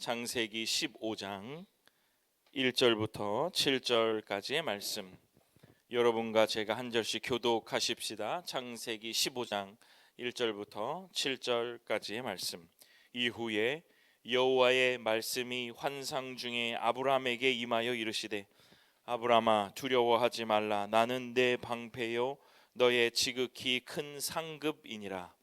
창세기 15장 1절부터 7절까지의 말씀, 여러분과 제가 한 절씩 교독하십시다. 창세기 15장 1절부터 7절까지의 말씀. 이후에 여호와의 말씀이 환상 중에 아브라함에게 임하여 이르시되, 아브라함아, 두려워하지 말라. 나는 내 방패요 너의 지극히 큰 상급이니라.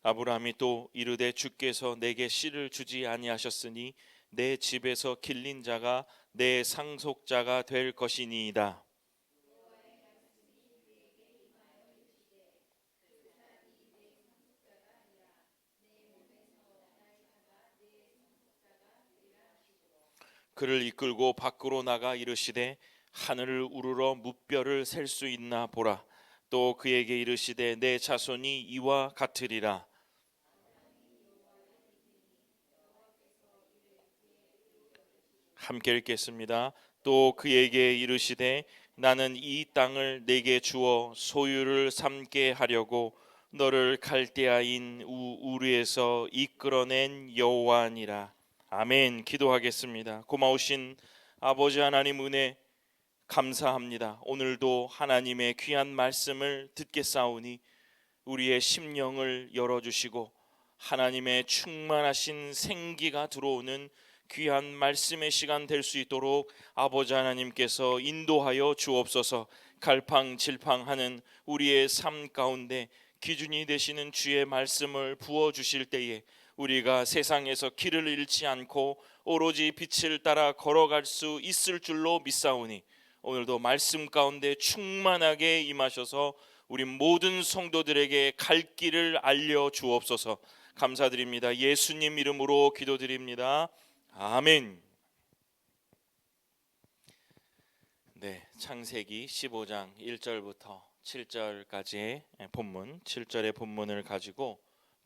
아브라함이 또 이르되, 주께서 내게 씨를 주지 아니하셨으니 내 집에서 길린 자가 내 상속자가 될 것이니이다. 그를 이끌고 밖으로 나가 이르시되, 하늘을 우러러 무뼈를 셀 수 있나 보라. 또 그에게 이르시되, 내 자손이 이와 같으리라. 함께 읽겠습니다. 또 그에게 이르시되, 나는 이 땅을 내게 주어 소유를 삼게 하려고 너를 갈대아인 우르에서 이끌어낸 여호와니라. 아멘. 기도하겠습니다. 고마우신 아버지 하나님, 은혜 감사합니다. 오늘도 하나님의 귀한 말씀을 듣겠사오니 우리의 심령을 열어주시고 하나님의 충만하신 생기가 들어오는 귀한 말씀의 시간 될 수 있도록 아버지 하나님께서 인도하여 주옵소서. 갈팡질팡하는 우리의 삶 가운데 기준이 되시는 주의 말씀을 부어주실 때에 우리가 세상에서 길을 잃지 않고 오로지 빛을 따라 걸어갈 수 있을 줄로 믿사오니 오늘도 말씀 가운데 충만하게 임하셔서 우리 모든 성도들에게 갈 길을 알려주옵소서. 감사드립니다. 예수님 이름으로 기도드립니다. 아멘. 네, 창세기 15장 1절부터 7절까지의 본문, 7절의 본문을 가지고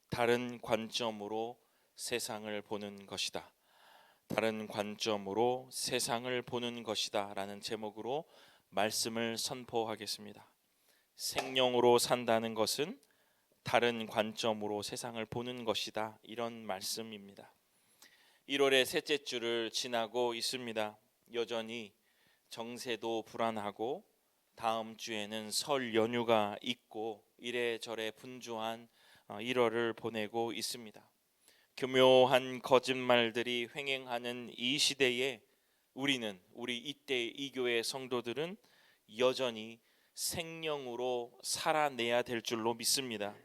다른 관점으로 세상을 보는 것이다. 다른 관점으로 세상을 보는 것이다 라는 제목으로 말씀을 선포하겠습니다. 생명으로 산다는 것은 다른 관점으로 세상을 보는 것이다, 이런 말씀입니다. 1월의 셋째 주를 지나고 있습니다. 여전히 정세도 불안하고 다음 주에는 설 연휴가 있고 이래저래 분주한 1월을 보내고 있습니다. 교묘한 거짓말들이 횡행하는 이 시대에 우리 이때 이 교회 성도들은 여전히 생명으로 살아내야 될 줄로 믿습니다.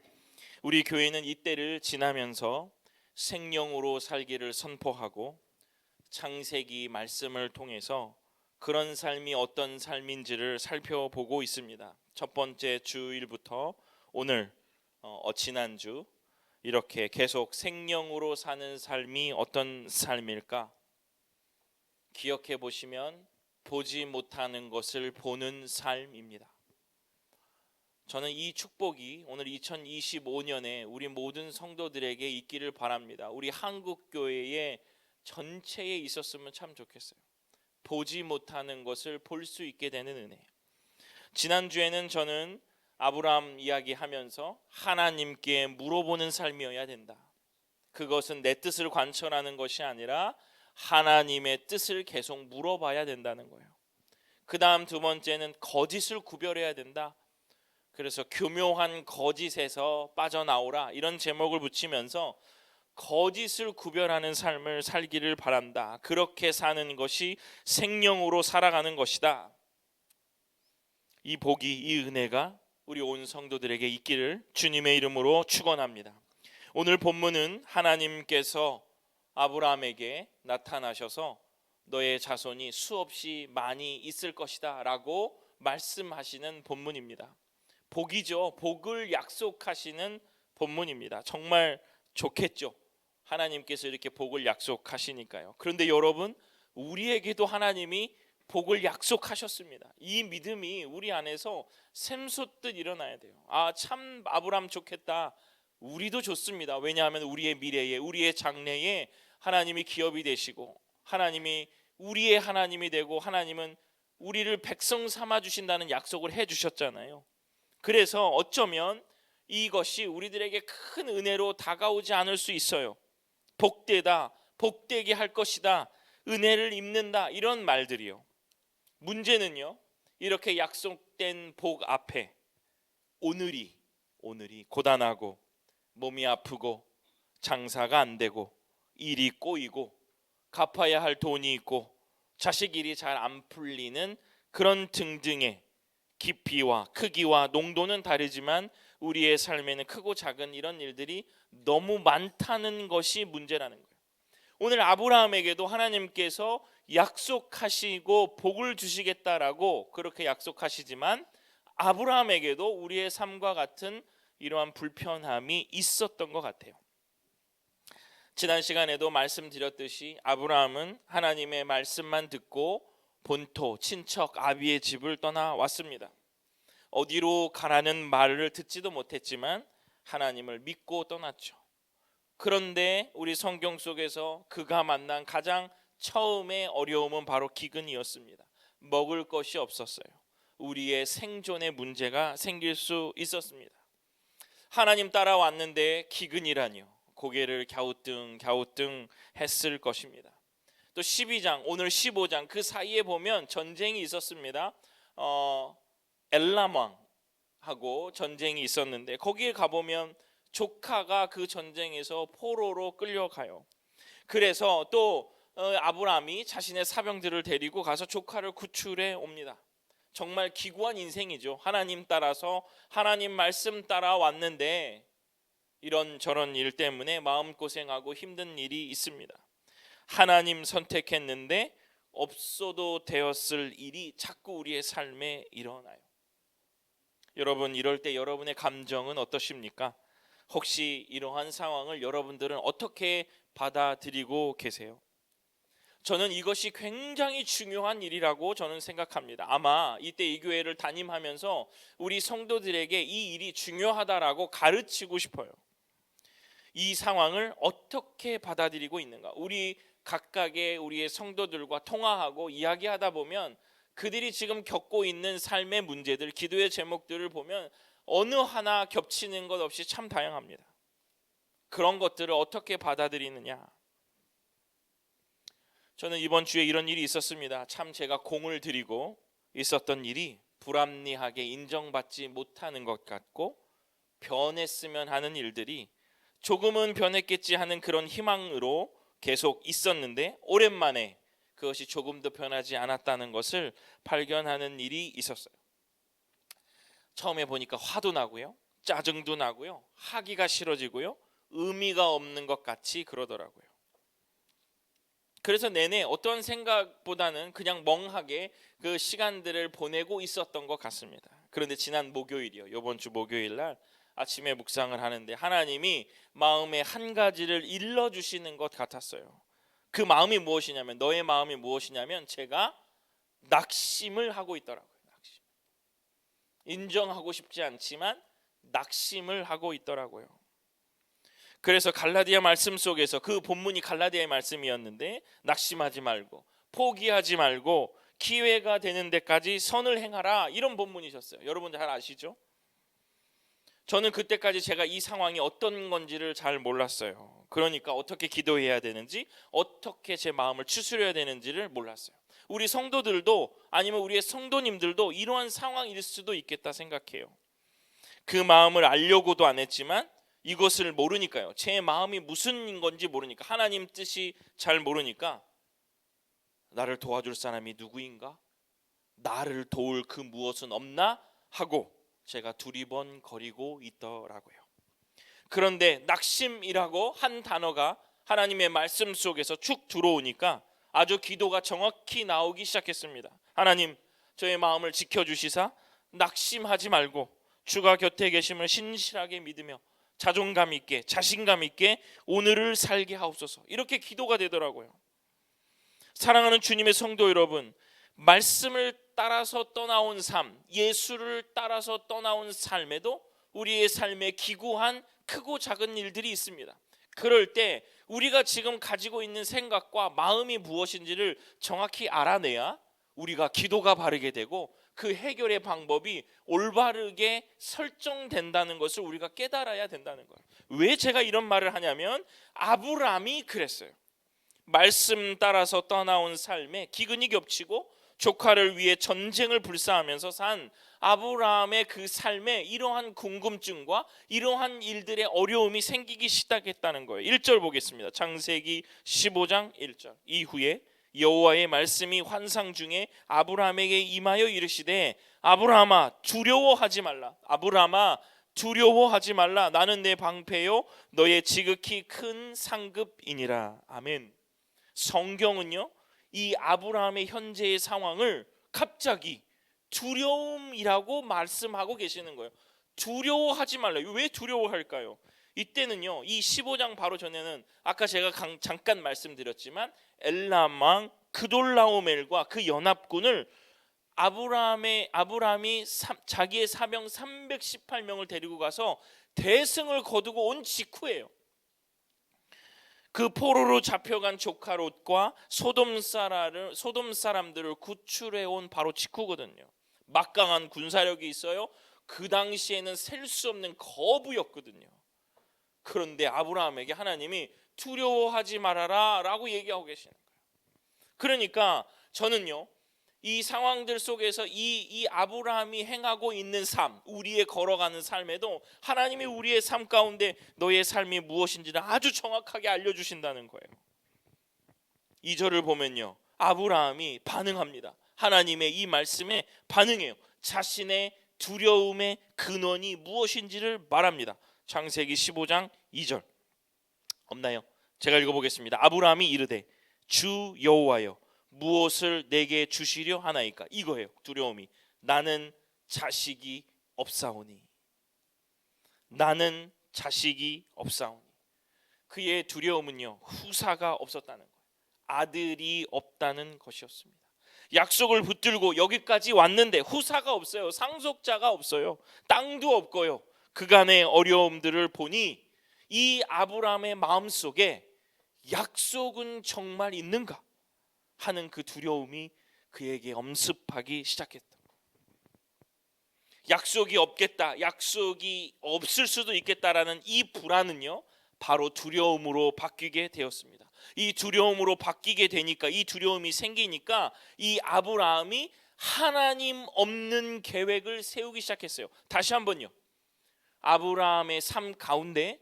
우리 교회는 이때를 지나면서 생명으로 살기를 선포하고 창세기 말씀을 통해서 그런 삶이 어떤 삶인지를 살펴보고 있습니다. 첫 번째 주일부터 오늘 지난주 이렇게 계속 생명으로 사는 삶이 어떤 삶일까? 기억해 보시면 보지 못하는 것을 보는 삶입니다. 저는 이 축복이 오늘 2025년에 우리 모든 성도들에게 있기를 바랍니다. 우리 한국교회의 전체에 있었으면 참 좋겠어요. 보지 못하는 것을 볼 수 있게 되는 은혜. 지난주에는 저는 아브라함 이야기하면서 하나님께 물어보는 삶이어야 된다. 그것은 내 뜻을 관철하는 것이 아니라 하나님의 뜻을 계속 물어봐야 된다는 거예요. 그 다음 두 번째는 거짓을 구별해야 된다. 그래서 교묘한 거짓에서 빠져나오라, 이런 제목을 붙이면서 거짓을 구별하는 삶을 살기를 바란다. 그렇게 사는 것이 생명으로 살아가는 것이다. 이 복이, 이 은혜가 우리 온 성도들에게 있기를 주님의 이름으로 축원합니다. 오늘 본문은 하나님께서 아브라함에게 나타나셔서 너의 자손이 수없이 많이 있을 것이다 라고 말씀하시는 본문입니다. 복이죠. 복을 약속하시는 본문입니다. 정말 좋겠죠. 하나님께서 이렇게 복을 약속하시니까요. 그런데 여러분, 우리에게도 하나님이 복을 약속하셨습니다. 이 믿음이 우리 안에서 샘솟듯 일어나야 돼요. 참 아브라함 좋겠다. 우리도 좋습니다. 왜냐하면 우리의 미래에, 우리의 장래에 하나님이 기업이 되시고 하나님이 우리의 하나님이 되고 하나님은 우리를 백성 삼아 주신다는 약속을 해 주셨잖아요. 그래서 어쩌면 이것이 우리들에게 큰 은혜로 다가오지 않을 수 있어요. 복되다, 복되게 할 것이다, 은혜를 입는다, 이런 말들이요. 문제는요, 이렇게 약속된 복 앞에 오늘이 고단하고 몸이 아프고 장사가 안 되고 일이 꼬이고 갚아야 할 돈이 있고 자식 일이 잘 안 풀리는 그런 등등의 깊이와 크기와 농도는 다르지만 우리의 삶에는 크고 작은 이런 일들이 너무 많다는 것이 문제라는 거예요. 오늘 아브라함에게도 하나님께서 약속하시고 복을 주시겠다라고 그렇게 약속하시지만 아브라함에게도 우리의 삶과 같은 이러한 불편함이 있었던 것 같아요. 지난 시간에도 말씀드렸듯이 아브라함은 하나님의 말씀만 듣고 본토 친척 아비의 집을 떠나왔습니다. 어디로 가라는 말을 듣지도 못했지만 하나님을 믿고 떠났죠. 그런데 우리 성경 속에서 그가 만난 가장 처음의 어려움은 바로 기근이었습니다. 먹을 것이 없었어요. 우리의 생존의 문제가 생길 수 있었습니다. 하나님 따라왔는데 기근이라니요. 고개를 갸우뚱 했을 것입니다. 또 12장, 오늘 15장 그 사이에 보면 전쟁이 있었습니다. 엘람 왕하고 전쟁이 있었는데 거기에 가보면 조카가 그 전쟁에서 포로로 끌려가요. 그래서 또 아브라함이 자신의 사병들을 데리고 가서 조카를 구출해 옵니다. 정말 기구한 인생이죠. 하나님 따라서 하나님 말씀 따라 왔는데 이런저런 일 때문에 마음고생하고 힘든 일이 있습니다. 하나님 선택했는데 없어도 되었을 일이 자꾸 우리의 삶에 일어나요. 여러분, 이럴 때 여러분의 감정은 어떠십니까? 혹시 이러한 상황을 여러분들은 어떻게 받아들이고 계세요? 저는 이것이 굉장히 중요한 일이라고 저는 생각합니다. 아마 이때 이 교회를 담임하면서 우리 성도들에게 이 일이 중요하다라고 가르치고 싶어요. 이 상황을 어떻게 받아들이고 있는가? 우리 각각의 우리의 성도들과 통화하고 이야기하다 보면 그들이 지금 겪고 있는 삶의 문제들, 기도의 제목들을 보면 어느 하나 겹치는 것 없이 참 다양합니다. 그런 것들을 어떻게 받아들이느냐? 저는 이번 주에 이런 일이 있었습니다. 참 제가 공을 들이고 있었던 일이 불합리하게 인정받지 못하는 것 같고 변했으면 하는 일들이 조금은 변했겠지 하는 그런 희망으로 계속 있었는데 오랜만에 그것이 조금도 변하지 않았다는 것을 발견하는 일이 있었어요. 처음에 보니까 화도 나고요, 짜증도 나고요, 하기가 싫어지고요, 의미가 없는 것 같이 그러더라고요. 그래서 내내 어떤 생각보다는 그냥 멍하게 그 시간들을 보내고 있었던 것 같습니다. 그런데 지난 목요일이요, 이번 주 목요일 날 아침에 묵상을 하는데 하나님이 마음의 한 가지를 일러주시는 것 같았어요. 그 마음이 무엇이냐면, 너의 마음이 무엇이냐면 제가 낙심을 하고 있더라고요. 낙심. 인정하고 싶지 않지만 낙심을 하고 있더라고요. 그래서 갈라디아 말씀 속에서 그 본문이 갈라디아의 말씀이었는데 낙심하지 말고 포기하지 말고 기회가 되는 데까지 선을 행하라, 이런 본문이셨어요. 여러분 잘 아시죠? 저는 그때까지 제가 이 상황이 어떤 건지를 잘 몰랐어요. 그러니까 어떻게 기도해야 되는지, 어떻게 제 마음을 추스려야 되는지를 몰랐어요. 우리 성도들도 아니면 우리의 성도님들도 이러한 상황일 수도 있겠다 생각해요. 그 마음을 알려고도 안 했지만 이것을 모르니까요, 제 마음이 무슨 건지 모르니까, 하나님 뜻이 잘 모르니까 나를 도와줄 사람이 누구인가? 나를 도울 그 무엇은 없나? 하고 제가 두리번거리고 있더라고요. 그런데 낙심이라고 한 단어가 하나님의 말씀 속에서 축 들어오니까 아주 기도가 정확히 나오기 시작했습니다. 하나님, 저의 마음을 지켜주시사 낙심하지 말고 주가 곁에 계심을 신실하게 믿으며 자존감 있게 자신감 있게 오늘을 살게 하옵소서. 이렇게 기도가 되더라고요. 사랑하는 주님의 성도 여러분, 말씀을 따라서 떠나온 삶, 예수를 따라서 떠나온 삶에도 우리의 삶에 기구한 크고 작은 일들이 있습니다. 그럴 때 우리가 지금 가지고 있는 생각과 마음이 무엇인지를 정확히 알아내야 우리가 기도가 바르게 되고 그 해결의 방법이 올바르게 설정된다는 것을 우리가 깨달아야 된다는 거예요. 왜 제가 이런 말을 하냐면 아브라함이 그랬어요. 말씀 따라서 떠나온 삶에 기근이 겹치고 조카를 위해 전쟁을 불사하면서 산 아브라함의 그 삶에 이러한 궁금증과 이러한 일들의 어려움이 생기기 시작했다는 거예요. 1절 보겠습니다. 창세기 15장 1절. 이후에 여호와의 말씀이 환상 중에 아브라함에게 임하여 이르시되 아브라함아 두려워하지 말라. 아브라함아 두려워하지 말라. 나는 내 방패요 너의 지극히 큰 상급이니라. 아멘. 성경은요 이 아브라함의 현재의 상황을 갑자기 두려움이라고 말씀하고 계시는 거예요. 두려워하지 말라. 왜 두려워할까요? 이때는요 이 15장 바로 전에는 아까 제가 잠깐 말씀드렸지만 엘람 왕 그돌라오멜과 그 연합군을 아브라함이 자기의 사병 318명을 데리고 가서 대승을 거두고 온 직후예요. 그 포로로 잡혀간 조카 롯과 소돔 사람들을 구출해 온 바로 직후거든요. 막강한 군사력이 있어요. 그 당시에는 셀 수 없는 거부였거든요. 그런데 아브라함에게 하나님이 두려워하지 말아라 라고 얘기하고 계시는 거예요. 그러니까 저는요 이 상황들 속에서 이 아브라함이 행하고 있는 삶, 우리의 걸어가는 삶에도 하나님이 우리의 삶 가운데 너의 삶이 무엇인지를 아주 정확하게 알려주신다는 거예요. 2절을 보면요 아브라함이 반응합니다. 하나님의 이 말씀에 반응해요. 자신의 두려움의 근원이 무엇인지를 말합니다. 창세기 15장 2절 없나요? 제가 읽어보겠습니다. 아브라함이 이르되 주 여호와여 무엇을 내게 주시려 하나이까? 이거예요. 두려움이. 나는 자식이 없사오니. 나는 자식이 없사오니. 그의 두려움은요 후사가 없었다는 거예요. 아들이 없다는 것이었습니다. 약속을 붙들고 여기까지 왔는데 후사가 없어요. 상속자가 없어요. 땅도 없고요. 그간의 어려움들을 보니 이 아브라함의 마음속에 약속은 정말 있는가 하는 그 두려움이 그에게 엄습하기 시작했다. 약속이 없겠다, 약속이 없을 수도 있겠다라는 이 불안은요 바로 두려움으로 바뀌게 되었습니다. 이 두려움으로 바뀌게 되니까, 이 두려움이 생기니까 이 아브라함이 하나님 없는 계획을 세우기 시작했어요. 다시 한번요, 아브라함의 삶 가운데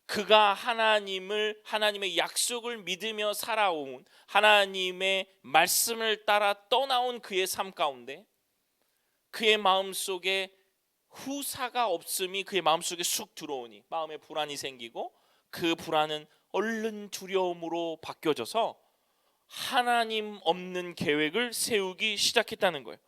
그가 하나님의 약속을 믿으며 살아온, 하나님의 말씀을 따라 떠나온 그의 삶 가운데 그의 마음속에 후사가 없음이 그의 마음속에 쑥 들어오니 마음에 불안이 생기고, 그 불안은 얼른 두려움으로 바뀌어져서 하나님 없는 계획을 세우기 시작했다는 거예요.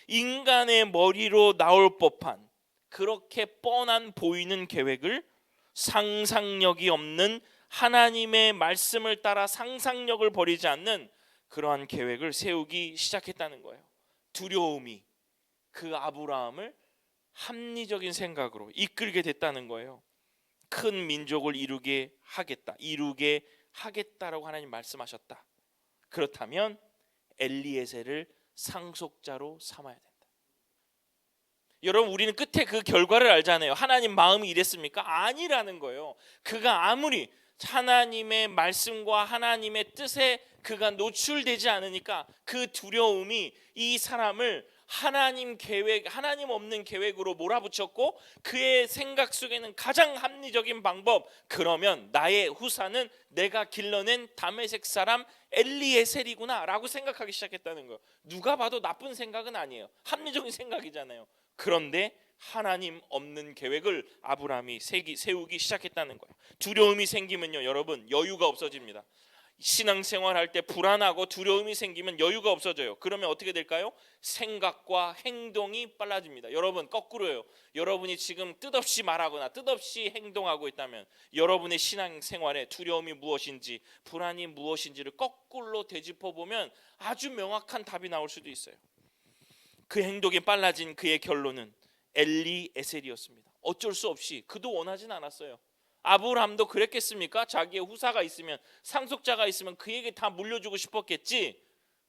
인간의 머리로 나올 법한 그렇게 뻔한 보이는 계획을 상상력이 없는, 하나님의 말씀을 따라 상상력을 버리지 않는 그러한 계획을 세우기 시작했다는 거예요. 두려움이 그 아브라함을 합리적인 생각으로 이끌게 됐다는 거예요. 큰 민족을 이루게 하겠다라고 하나님 말씀하셨다. 그렇다면 엘리에셀을 상속자로 삼아야 된다. 여러분, 우리는 끝에 그 결과를 알잖아요. 하나님 마음이 이랬습니까? 아니라는 거예요. 그가 아무리 하나님의 말씀과 하나님의 뜻에 그가 노출되지 않으니까 그 두려움이 이 사람을 하나님 없는 계획으로 몰아붙였고, 그의 생각 속에는 가장 합리적인 방법, 그러면 나의 후사는 내가 길러낸 다메섹 사람 엘리에셀이구나 라고 생각하기 시작했다는 거예요. 누가 봐도 나쁜 생각은 아니에요. 합리적인 생각이잖아요. 그런데 하나님 없는 계획을 아브라함이 세우기 시작했다는 거예요. 두려움이 생기면요, 여러분, 여유가 없어집니다. 신앙생활할 때 불안하고 두려움이 생기면 여유가 없어져요. 그러면 어떻게 될까요? 생각과 행동이 빨라집니다. 여러분, 거꾸로요. 여러분이 지금 뜻없이 말하거나 뜻없이 행동하고 있다면 여러분의 신앙생활에 두려움이 무엇인지, 불안이 무엇인지를 거꾸로 되짚어보면 아주 명확한 답이 나올 수도 있어요. 그 행동이 빨라진 그의 결론은 엘리에셀이었습니다. 어쩔 수 없이, 그도 원하진 않았어요. 아브라함도 그랬겠습니까? 자기의 후사가 있으면, 상속자가 있으면 그에게 다 물려주고 싶었겠지.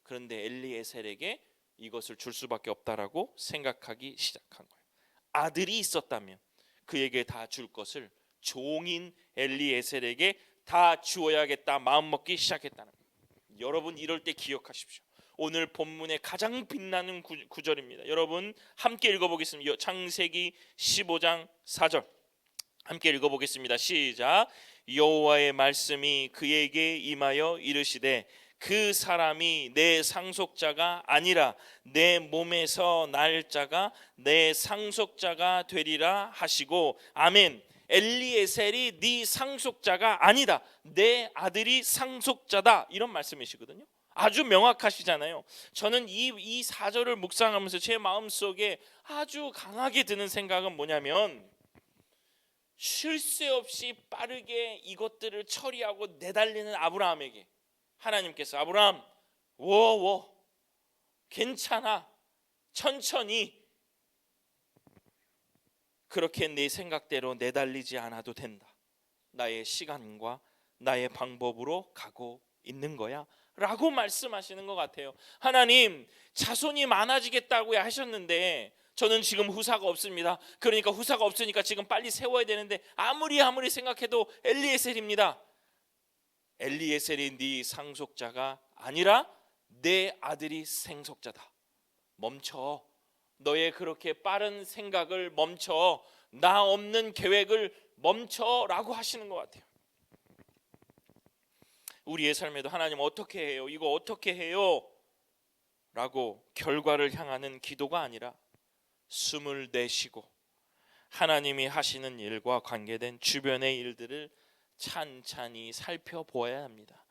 그런데 엘리에셀에게 이것을 줄 수밖에 없다라고 생각하기 시작한 거예요. 아들이 있었다면 그에게 다 줄 것을 종인 엘리에셀에게 다 주어야겠다 마음먹기 시작했다는 거예요. 여러분, 이럴 때 기억하십시오. 오늘 본문의 가장 빛나는 구절입니다. 여러분 함께 읽어보겠습니다. 창세기 15장 4절 함께 읽어보겠습니다. 시작. 여호와의 말씀이 그에게 임하여 이르시되 그 사람이 내 상속자가 아니라 내 몸에서 날 자가 내 상속자가 되리라 하시고 아멘. 엘리에셀이 네 상속자가 아니다, 내 아들이 상속자다, 이런 말씀이시거든요. 아주 명확하시잖아요. 저는 이 4절을 묵상하면서 제 마음속에 아주 강하게 드는 생각은 뭐냐면, 쉴 새 없이 빠르게 이것들을 처리하고 내달리는 아브라함에게 하나님께서 아브라함, 워워 괜찮아, 천천히, 그렇게 내 생각대로 내달리지 않아도 된다, 나의 시간과 나의 방법으로 가고 있는 거야 라고 말씀하시는 것 같아요. 하나님, 자손이 많아지겠다고 하셨는데 저는 지금 후사가 없습니다. 그러니까 후사가 없으니까 지금 빨리 세워야 되는데 아무리 생각해도 엘리에셀입니다. 엘리에셀이 네 상속자가 아니라 내 아들이 상속자다. 멈춰. 너의 그렇게 빠른 생각을 멈춰. 나 없는 계획을 멈춰라고 하시는 것 같아요. 우리의 삶에도 하나님 어떻게 해요? 이거 어떻게 해요? 라고 결과를 향하는 기도가 아니라 숨을 내쉬고 하나님이 하시는 일과 관계된 주변의 일들을 찬찬히 살펴보아야 합니다.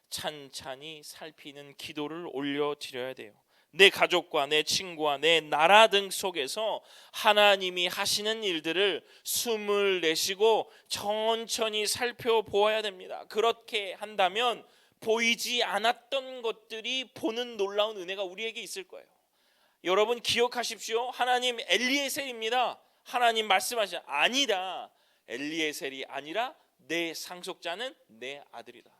찬찬히 살피는 기도를 올려드려야 돼요. 내 가족과 내 친구와 내 나라 등 속에서 하나님이 하시는 일들을 숨을 내쉬고 천천히 살펴보아야 됩니다. 그렇게 한다면 보이지 않았던 것들이 보는 놀라운 은혜가 우리에게 있을 거예요. 여러분 기억하십시오. 하나님 엘리에셀입니다. 하나님 말씀하시죠. 아니다, 엘리에셀이 아니라 내 상속자는 내 아들이다.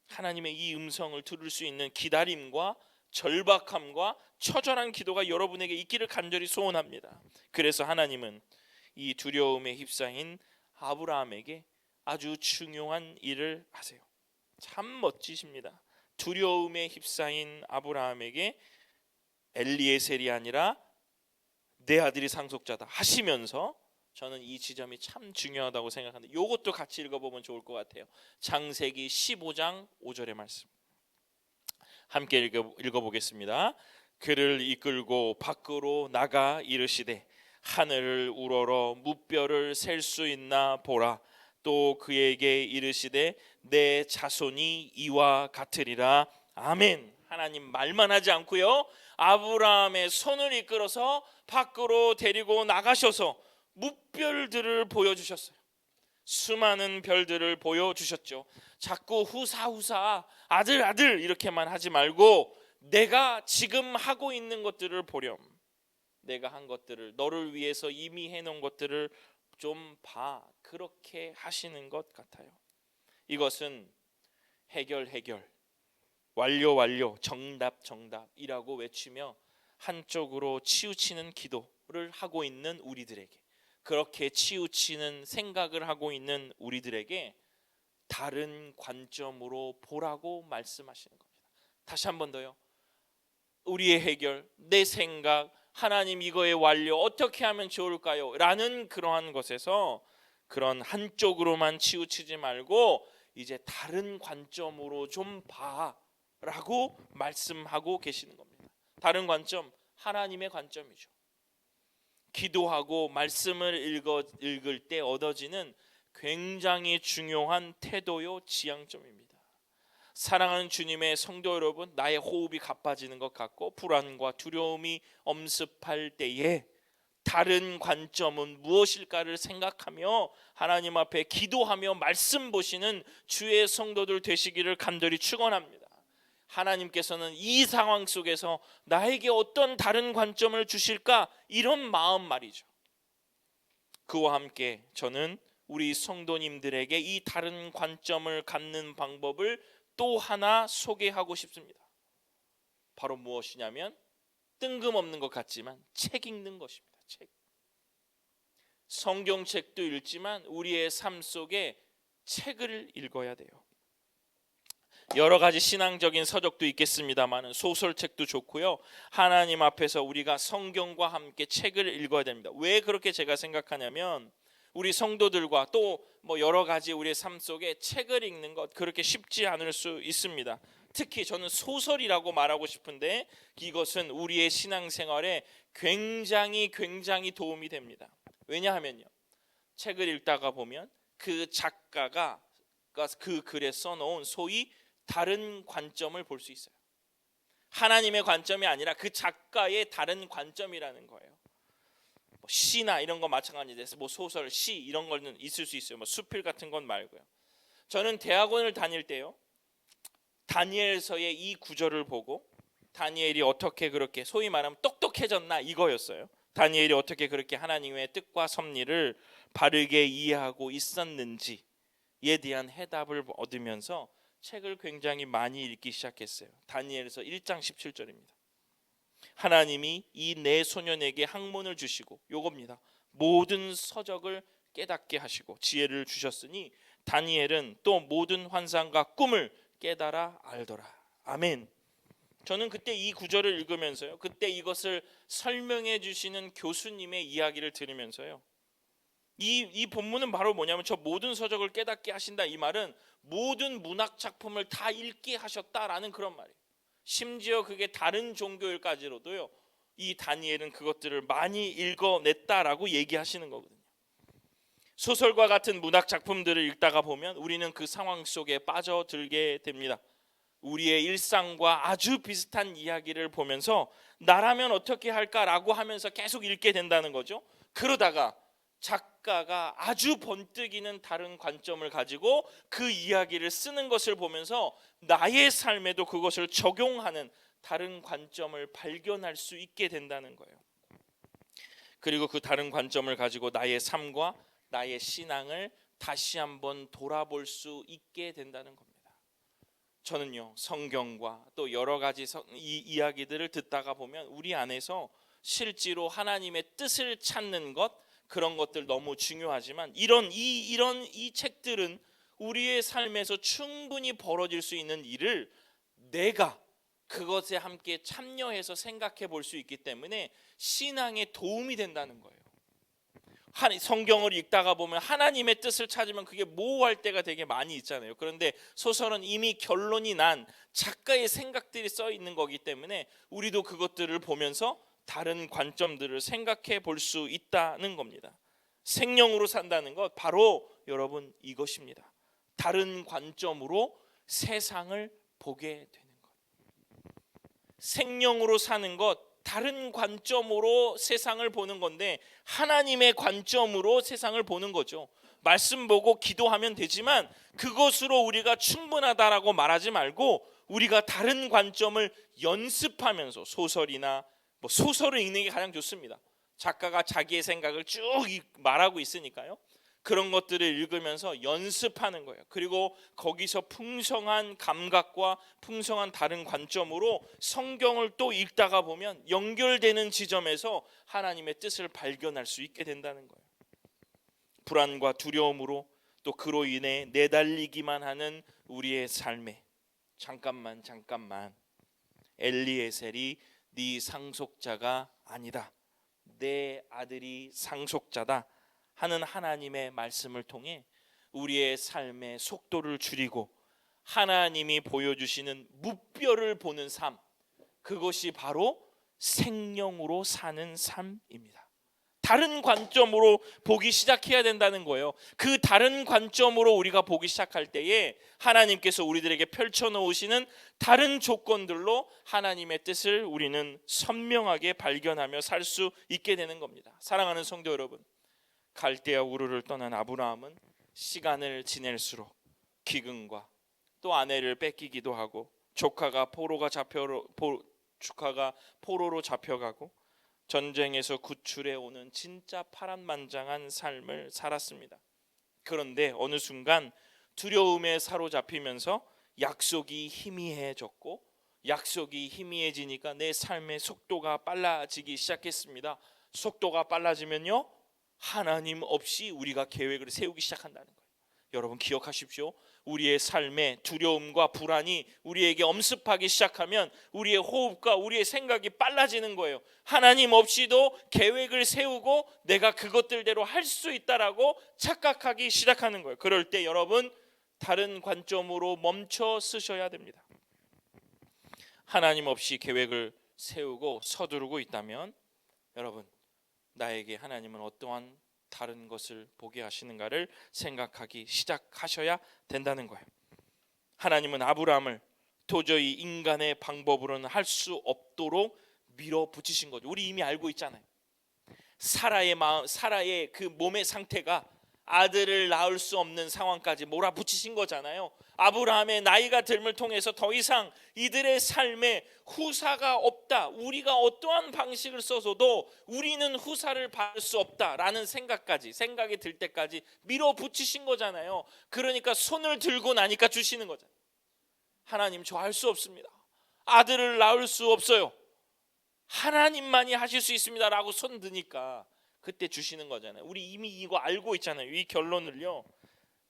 하나님의 이 음성을 들을 수 있는 기다림과 절박함과 처절한 기도가 여러분에게 있기를 간절히 소원합니다. 그래서 하나님은 이 두려움에 휩싸인 아브라함에게 아주 중요한 일을 하세요. 참 멋지십니다. 두려움에 휩싸인 아브라함에게 엘리에셀이 아니라 내 아들이 상속자다 하시면서 저는 이 지점이 참 중요하다고 생각하는데 이것도 같이 읽어보면 좋을 것 같아요. 창세기 15장 5절의 말씀 함께 읽어보겠습니다. 그를 이끌고 밖으로 나가 이르시되 하늘을 우러러 무뼈를 셀 수 있나 보라. 또 그에게 이르시되 내 자손이 이와 같으리라. 아멘. 하나님 말만 하지 않고요, 아브라함의 손을 이끌어서 밖으로 데리고 나가셔서 무별들을 보여주셨어요. 수많은 별들을 보여주셨죠. 자꾸 후사 아들 이렇게만 하지 말고 내가 지금 하고 있는 것들을 보렴. 내가 한 것들을, 너를 위해서 이미 해놓은 것들을 좀 봐. 그렇게 하시는 것 같아요. 이것은 해결 완료 정답이라고 외치며 한쪽으로 치우치는 기도를 하고 있는 우리들에게, 그렇게 치우치는 생각을 하고 있는 우리들에게 다른 관점으로 보라고 말씀하시는 겁니다. 다시 한 번 더요. 우리의 해결, 내 생각, 하나님 이거의 완료 어떻게 하면 좋을까요? 라는 그러한 것에서 그런 한쪽으로만 치우치지 말고 이제 다른 관점으로 좀 봐라고 말씀하고 계시는 겁니다. 다른 관점, 하나님의 관점이죠. 기도하고 말씀을 읽을 때 얻어지는 굉장히 중요한 태도요, 지향점입니다. 사랑하는 주님의 성도 여러분, 나의 호흡이 가빠지는 것 같고 불안과 두려움이 엄습할 때에 다른 관점은 무엇일까를 생각하며 하나님 앞에 기도하며 말씀 보시는 주의 성도들 되시기를 간절히 축원합니다. 하나님께서는 이 상황 속에서 나에게 어떤 다른 관점을 주실까, 이런 마음 말이죠. 그와 함께 저는 우리 성도님들에게 이 다른 관점을 갖는 방법을 또 하나 소개하고 싶습니다. 바로 무엇이냐면 뜬금없는 것 같지만 책 읽는 것입니다. 책. 성경책도 읽지만 우리의 삶 속에 책을 읽어야 돼요. 여러 가지 신앙적인 서적도 있겠습니다만 소설책도 좋고요. 하나님 앞에서 우리가 성경과 함께 책을 읽어야 됩니다. 왜 그렇게 제가 생각하냐면 우리 성도들과 또 여러 가지 우리의 삶 속에 책을 읽는 것 그렇게 쉽지 않을 수 있습니다. 특히 저는 소설이라고 말하고 싶은데 이것은 우리의 신앙생활에 굉장히 도움이 됩니다. 왜냐하면요, 책을 읽다가 보면 그 작가가 그 글에 써놓은 소위 다른 관점을 볼 수 있어요. 하나님의 관점이 아니라 그 작가의 다른 관점이라는 거예요. 시나 이런 거 마찬가지돼서 소설, 시 이런 거는 있을 수 있어요. 수필 같은 건 말고요. 저는 대학원을 다닐 때요, 다니엘서의 이 구절을 보고 다니엘이 어떻게 그렇게 소위 말하면 똑똑해졌나 이거였어요. 다니엘이 어떻게 그렇게 하나님의 뜻과 섭리를 바르게 이해하고 있었는지에 대한 해답을 얻으면서 책을 굉장히 많이 읽기 시작했어요. 다니엘서 1장 17절입니다. 하나님이 이 네 소년에게 학문을 주시고 요겁니다. 모든 서적을 깨닫게 하시고 지혜를 주셨으니 다니엘은 또 모든 환상과 꿈을 깨달아 알더라. 아멘. 저는 그때 이 구절을 읽으면서요, 그때 이것을 설명해 주시는 교수님의 이야기를 들으면서요, 이 본문은 바로 뭐냐면 저 모든 서적을 깨닫게 하신다, 이 말은 모든 문학 작품을 다 읽게 하셨다라는 그런 말이에요. 심지어 그게 다른 종교일까지로도요, 이 다니엘은 그것들을 많이 읽어냈다라고 얘기하시는 거거든요. 소설과 같은 문학 작품들을 읽다가 보면 우리는 그 상황 속에 빠져들게 됩니다. 우리의 일상과 아주 비슷한 이야기를 보면서 나라면 어떻게 할까라고 하면서 계속 읽게 된다는 거죠. 그러다가 작가가 아주 번뜩이는 다른 관점을 가지고 그 이야기를 쓰는 것을 보면서 나의 삶에도 그것을 적용하는 다른 관점을 발견할 수 있게 된다는 거예요. 그리고 그 다른 관점을 가지고 나의 삶과 나의 신앙을 다시 한번 돌아볼 수 있게 된다는 겁니다. 저는요, 성경과 또 여러 가지 이 이야기들을 듣다가 보면 우리 안에서 실제로 하나님의 뜻을 찾는 것, 그런 것들 너무 중요하지만 이런 책들은 우리의 삶에서 충분히 벌어질 수 있는 일을 내가 그것에 함께 참여해서 생각해 볼 수 있기 때문에 신앙에 도움이 된다는 거예요. 성경을 읽다가 보면 하나님의 뜻을 찾으면 그게 모호할 때가 되게 많이 있잖아요. 그런데 소설은 이미 결론이 난 작가의 생각들이 써 있는 거기 때문에 우리도 그것들을 보면서 다른 관점들을 생각해 볼 수 있다는 겁니다. 생명으로 산다는 것 바로 여러분 이것입니다. 다른 관점으로 세상을 보게 되는 것. 생명으로 사는 것, 다른 관점으로 세상을 보는 건데 하나님의 관점으로 세상을 보는 거죠. 말씀 보고 기도하면 되지만 그것으로 우리가 충분하다라고 말하지 말고 우리가 다른 관점을 연습하면서 소설이나 소설을 읽는 게 가장 좋습니다. 작가가 자기의 생각을 쭉 말하고 있으니까요. 그런 것들을 읽으면서 연습하는 거예요. 그리고 거기서 풍성한 감각과 풍성한 다른 관점으로 성경을 또 읽다가 보면 연결되는 지점에서 하나님의 뜻을 발견할 수 있게 된다는 거예요. 불안과 두려움으로 또 그로 인해 내달리기만 하는 우리의 삶에 잠깐만 엘리에셀이 네 상속자가 아니다, 내 아들이 상속자다 하는 하나님의 말씀을 통해 우리의 삶의 속도를 줄이고 하나님이 보여주시는 무뼈를 보는 삶, 그것이 바로 생명으로 사는 삶입니다. 다른 관점으로 보기 시작해야 된다는 거예요. 그 다른 관점으로 우리가 보기 시작할 때에 하나님께서 우리들에게 펼쳐놓으시는 다른 조건들로 하나님의 뜻을 우리는 선명하게 발견하며 살 수 있게 되는 겁니다. 사랑하는 성도 여러분, 갈대아 우르를 떠난 아브라함은 시간을 지낼수록 기근과 또 아내를 뺏기기도 하고 조카가 포로로 잡혀가고 전쟁에서 구출해 오는 진짜 파란만장한 삶을 살았습니다. 그런데 어느 순간 두려움에 사로잡히면서 약속이 희미해졌고, 약속이 희미해지니까 내 삶의 속도가 빨라지기 시작했습니다. 속도가 빨라지면요, 하나님 없이 우리가 계획을 세우기 시작한다는 거예요. 여러분 기억하십시오. 우리의 삶에 두려움과 불안이 우리에게 엄습하기 시작하면 우리의 호흡과 우리의 생각이 빨라지는 거예요. 하나님 없이도 계획을 세우고 내가 그것들대로 할 수 있다라고 착각하기 시작하는 거예요. 그럴 때 여러분 다른 관점으로 멈춰 쓰셔야 됩니다. 하나님 없이 계획을 세우고 서두르고 있다면 여러분, 나에게 하나님은 어떠한 다른 것을 보게 하시는가를 생각하기 시작하셔야 된다는 거예요. 하나님은 아브라함을 도저히 인간의 방법으로는 할 수 없도록 밀어붙이신 거죠. 우리 이미 알고 있잖아요. 사라의 그 몸의 상태가 아들을 낳을 수 없는 상황까지 몰아붙이신 거잖아요. 아브라함의 나이가 듦을 통해서 더 이상 이들의 삶에 후사가 없다, 우리가 어떠한 방식을 써서도 우리는 후사를 받을 수 없다라는 생각이 들 때까지 밀어붙이신 거잖아요. 그러니까 손을 들고 나니까 주시는 거잖아요. 하나님, 저 할 수 없습니다. 아들을 낳을 수 없어요. 하나님만이 하실 수 있습니다 라고 손 드니까 그때 주시는 거잖아요. 우리 이미 이거 알고 있잖아요. 이 결론을요,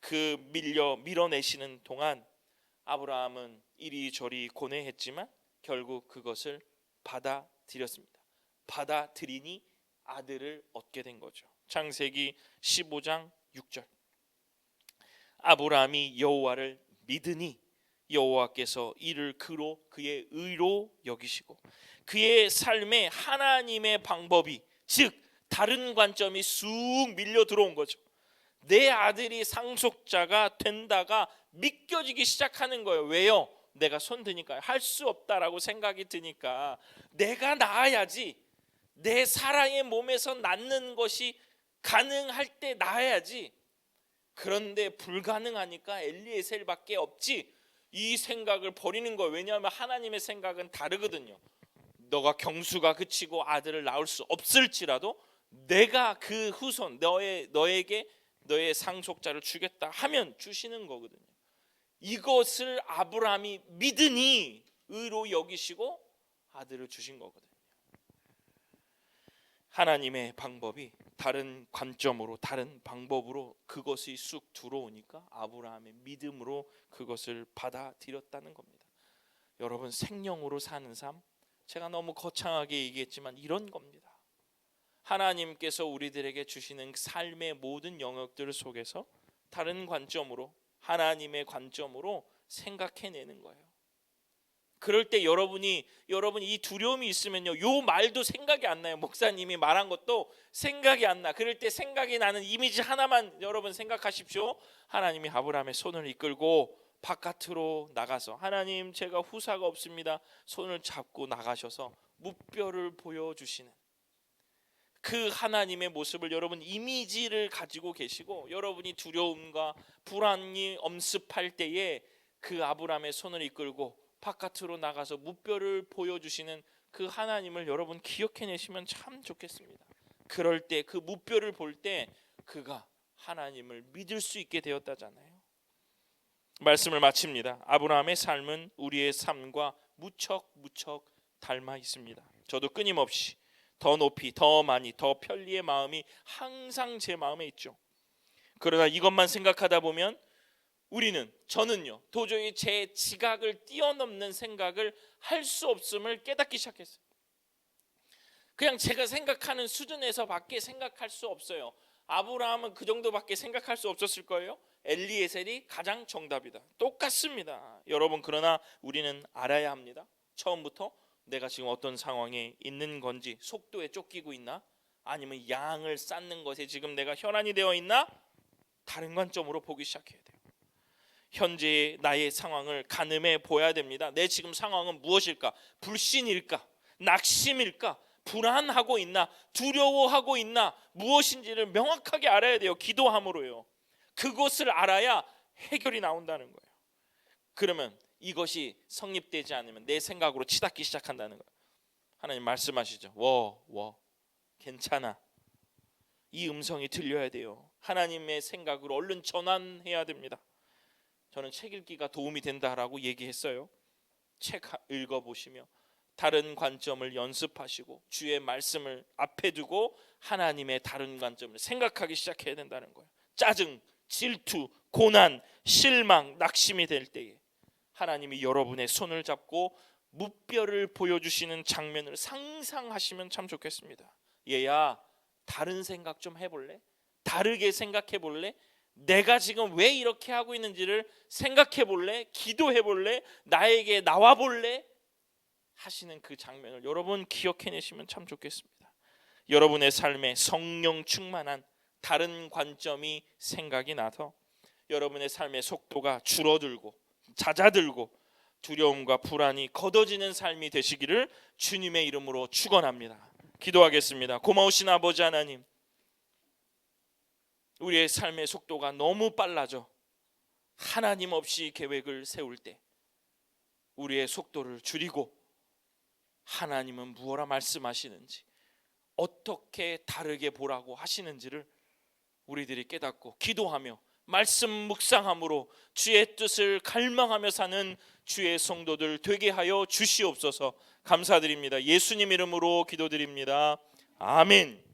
그 밀어내시는 동안 아브라함은 이리저리 고뇌했지만 결국 그것을 받아들였습니다. 받아들이니 아들을 얻게 된 거죠. 창세기 15장 6절. 아브라함이 여호와를 믿으니 여호와께서 이를 그의 의로 여기시고 그의 삶에 하나님의 방법이, 즉 다른 관점이 쑥 밀려 들어온 거죠. 내 아들이 상속자가 된다가 믿겨지기 시작하는 거예요. 왜요? 내가 손 드니까, 할 수 없다라고 생각이 드니까 내가 낳아야지, 내 사랑의 몸에서 낳는 것이 가능할 때 낳아야지. 그런데 불가능하니까 엘리에셀밖에 없지, 이 생각을 버리는 거예요. 왜냐하면 하나님의 생각은 다르거든요. 너가 경수가 그치고 아들을 낳을 수 없을지라도 내가 그 후손, 너에게 너의 상속자를 주겠다 하면 주시는 거거든요. 이것을 아브라함이 믿으니 의로 여기시고 아들을 주신 거거든요. 하나님의 방법이 다른 관점으로, 다른 방법으로 그것이 쑥 들어오니까 아브라함의 믿음으로 그것을 받아들였다는 겁니다. 여러분, 생명으로 사는 삶, 제가 너무 거창하게 얘기했지만 이런 겁니다. 하나님께서 우리들에게 주시는 삶의 모든 영역들 속에서 다른 관점으로, 하나님의 관점으로 생각해내는 거예요. 그럴 때 여러분이 이 두려움이 있으면요, 요 말도 생각이 안 나요. 목사님이 말한 것도 생각이 안 나. 그럴 때 생각이 나는 이미지 하나만 여러분 생각하십시오. 하나님이 아브라함의 손을 이끌고 바깥으로 나가서, 하나님 제가 후사가 없습니다, 손을 잡고 나가셔서 무뼈를 보여주시는 그 하나님의 모습을 여러분 이미지를 가지고 계시고, 여러분이 두려움과 불안이 엄습할 때에 그 아브라함의 손을 이끌고 바깥으로 나가서 무뼈를 보여주시는 그 하나님을 여러분 기억해내시면 참 좋겠습니다. 그럴 때 그 무뼈를 볼 때 그가 하나님을 믿을 수 있게 되었다잖아요. 말씀을 마칩니다. 아브라함의 삶은 우리의 삶과 무척 닮아 있습니다. 저도 끊임없이 더 높이, 더 많이, 더 편리의 마음이 항상 제 마음에 있죠. 그러나 이것만 생각하다 보면 저는요 도저히 제 지각을 뛰어넘는 생각을 할 수 없음을 깨닫기 시작했어요. 그냥 제가 생각하는 수준에서 밖에 생각할 수 없어요. 아브라함은 그 정도밖에 생각할 수 없었을 거예요. 엘리에셀이 가장 정답이다. 똑같습니다. 여러분, 그러나 우리는 알아야 합니다. 처음부터 내가 지금 어떤 상황에 있는 건지, 속도에 쫓기고 있나, 아니면 양을 쌓는 것에 지금 내가 혈안이 되어 있나, 다른 관점으로 보기 시작해야 돼요. 현재의 나의 상황을 가늠해 보아야 됩니다. 내 지금 상황은 무엇일까? 불신일까? 낙심일까? 불안하고 있나? 두려워하고 있나? 무엇인지를 명확하게 알아야 돼요. 기도함으로요. 그것을 알아야 해결이 나온다는 거예요. 그러면 이것이 성립되지 않으면 내 생각으로 치닫기 시작한다는 거예요. 하나님 말씀하시죠. 괜찮아. 이 음성이 들려야 돼요. 하나님의 생각으로 얼른 전환해야 됩니다. 저는 책 읽기가 도움이 된다라고 얘기했어요. 책 읽어보시며 다른 관점을 연습하시고 주의 말씀을 앞에 두고 하나님의 다른 관점을 생각하기 시작해야 된다는 거예요. 짜증, 질투, 고난, 실망, 낙심이 될 때에 하나님이 여러분의 손을 잡고 무뼈를 보여주시는 장면을 상상하시면 참 좋겠습니다. 얘야, 다른 생각 좀 해볼래? 다르게 생각해볼래? 내가 지금 왜 이렇게 하고 있는지를 생각해볼래? 기도해볼래? 나에게 나와볼래? 하시는 그 장면을 여러분 기억해내시면 참 좋겠습니다. 여러분의 삶에 성령 충만한 다른 관점이 생각이 나서 여러분의 삶의 속도가 줄어들고 잦아들고 두려움과 불안이 걷어지는 삶이 되시기를 주님의 이름으로 축원합니다. 기도하겠습니다. 고마우신 아버지 하나님, 우리의 삶의 속도가 너무 빨라져 하나님 없이 계획을 세울 때 우리의 속도를 줄이고 하나님은 무엇라 말씀하시는지, 어떻게 다르게 보라고 하시는지를 우리들이 깨닫고 기도하며 말씀 묵상함으로 주의 뜻을 갈망하며 사는 주의 성도들 되게 하여 주시옵소서. 감사드립니다. 예수님 이름으로 기도드립니다. 아멘.